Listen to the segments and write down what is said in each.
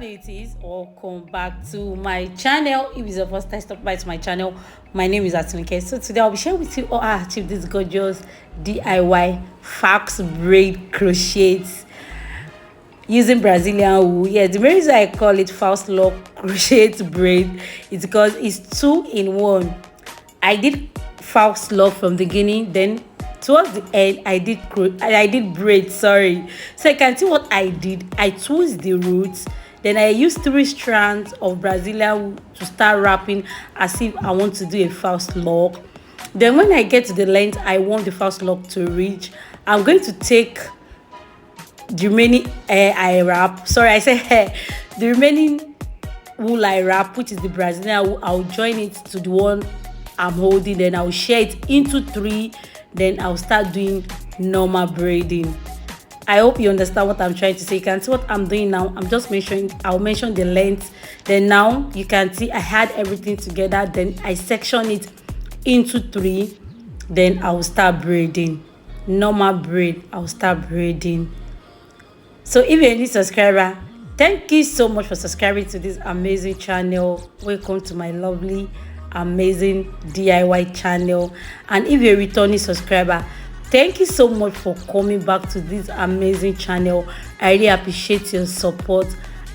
beauties, welcome back to my channel. If it's your first time stop by to my channel, my name is Atunke. So today I'll be sharing with you how I achieved this gorgeous DIY FAUX braid crochets using Brazilian wool. Yes, the main reason I call it FAUX LOCS CROCHET BRAID is because it's 2 in 1. I did FAUX LOCS from the beginning, then towards the end I did braid, sorry. So you can see what I did. I twist the roots, then I used 3 strands of Brazilian wool to start wrapping as if I want to do a FAUX LOCS. Then when I get to the length I want the FAUX LOCS to reach, I'm going to take the remaining hair I wrap, sorry I said hair, the remaining wool I wrap, which is the Brazilian wool, I'll join it to the one I'm holding, then I'll share it into 3, then I'll start doing normal braiding. I hope you understand what I'm trying to say. You can see what I'm doing now. I'm just mentioning, I'll mention the length, then now you can see I had everything together, then I section it into 3, then I'll start braiding normal braid. I'll start braiding. So if you're a new subscriber, thank you so much for subscribing to this amazing channel. Welcome to my lovely amazing DIY channel. And if you're a returning subscriber, thank you so much for coming back to this amazing channel. I really appreciate your support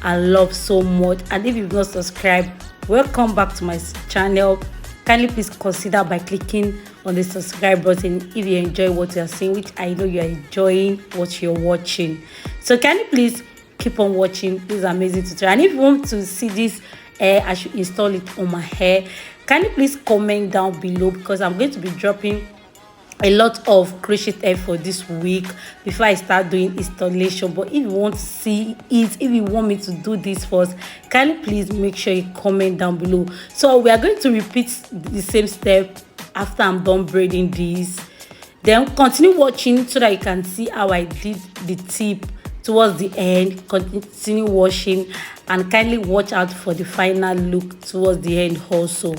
and love so much. And if you've not subscribed, welcome back to my channel. Kindly please consider by clicking on the subscribe button if you enjoy what you're seeing, which I know you're enjoying what you're watching. So kindly please keep on watching this amazing tutorial. And if you want to see this I should install it on my hair, kindly please comment down below, because I'm going to be dropping a lot of crochet hair for this week before I start doing installation. But if you want to see it, if you want me to do this first, kindly please make sure you comment down below. So we are going to repeat the same step after I'm done braiding this. Then continue watching so that you can see how I did the tip towards the end. Continue watching and kindly watch out for the final look towards the end also.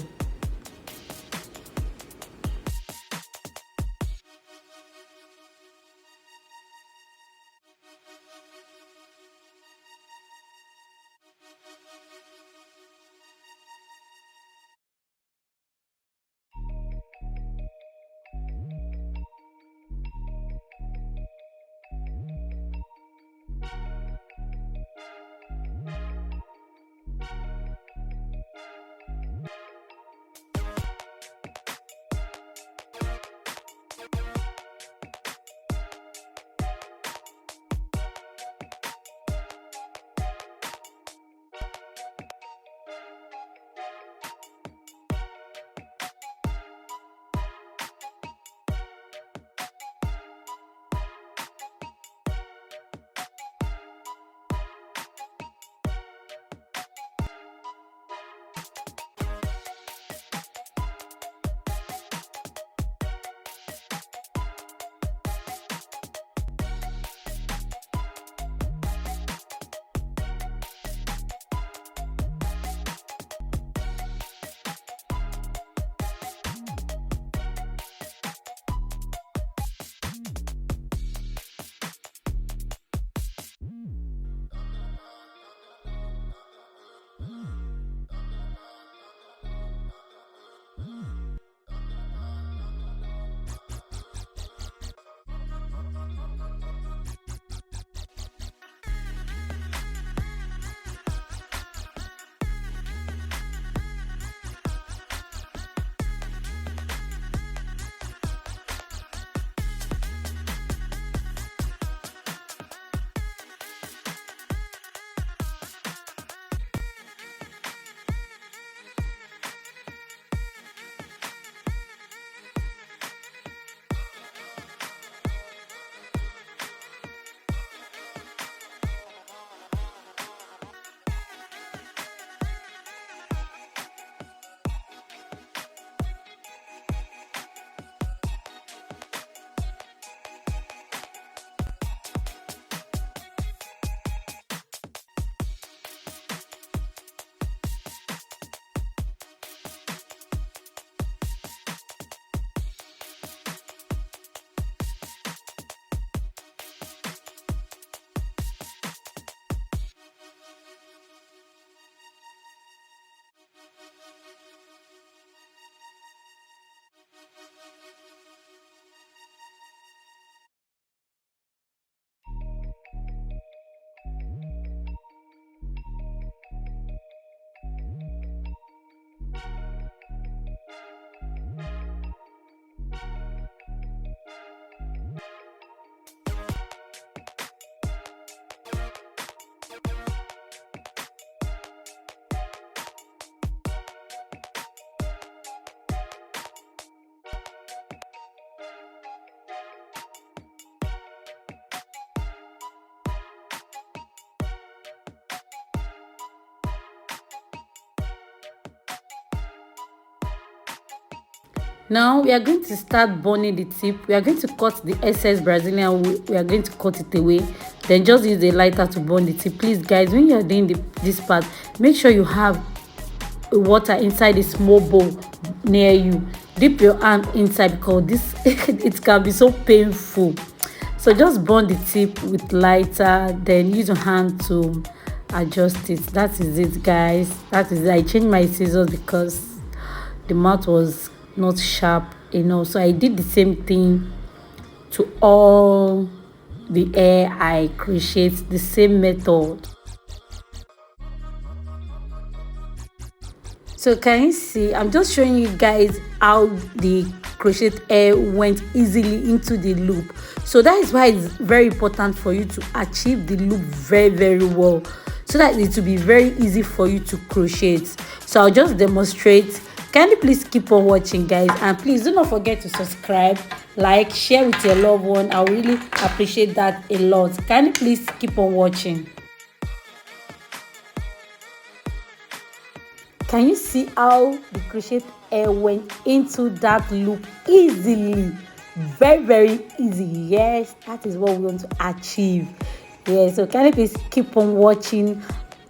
Now we are going to start burning the tip. We are going to cut the excess Brazilian wool. We are going to cut it away, then just use a lighter to burn the tip. Please guys, when you are doing this part, make sure you have water inside a small bowl near you. Dip your hand inside because this it can be so painful. So just burn the tip with lighter, then use your hand to adjust it. That is it guys, that is it. I changed my scissors because the mouth was not sharp enough, so I did the same thing to all the hair I crochet, the same method. So can you see, I'm just showing you guys how the crochet hair went easily into the loop. So that is why it's very important for you to achieve the loop very well, so that it will be very easy for you to crochet. So I'll just demonstrate. Can you please keep on watching guys, and please do not forget to subscribe, like, share with your loved one. I really appreciate that a lot. Can you please keep on watching? Can you see how the crochet hair went into that loop easily? Very easy. Yes, that is what we want to achieve. Yes, so can you please keep on watching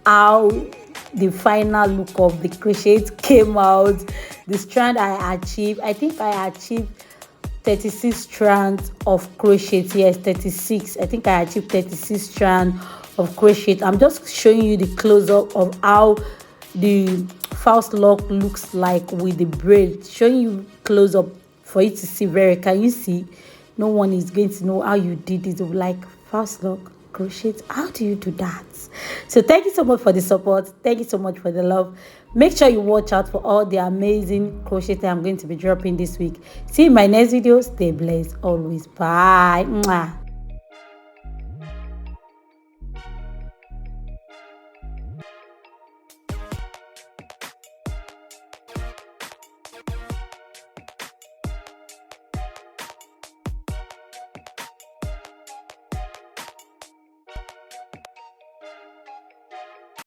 how the final look of the crochet came out, the strand I achieved. I think I achieved 36 strands of crochet. Yes, 36. I think I achieved 36 strands of crochet. I'm just showing you the close-up of how the FAUX lock looks like with the braid, showing you close up for you to see very. Can you see? No one is going to know how you did it. Like, FAUX lock crochet, how do you do that? So thank you so much for the support, thank you so much for the love. Make sure you watch out for all the amazing crochet that I'm going to be dropping this week. See you in my next video. Stay blessed always. Bye. Mwah.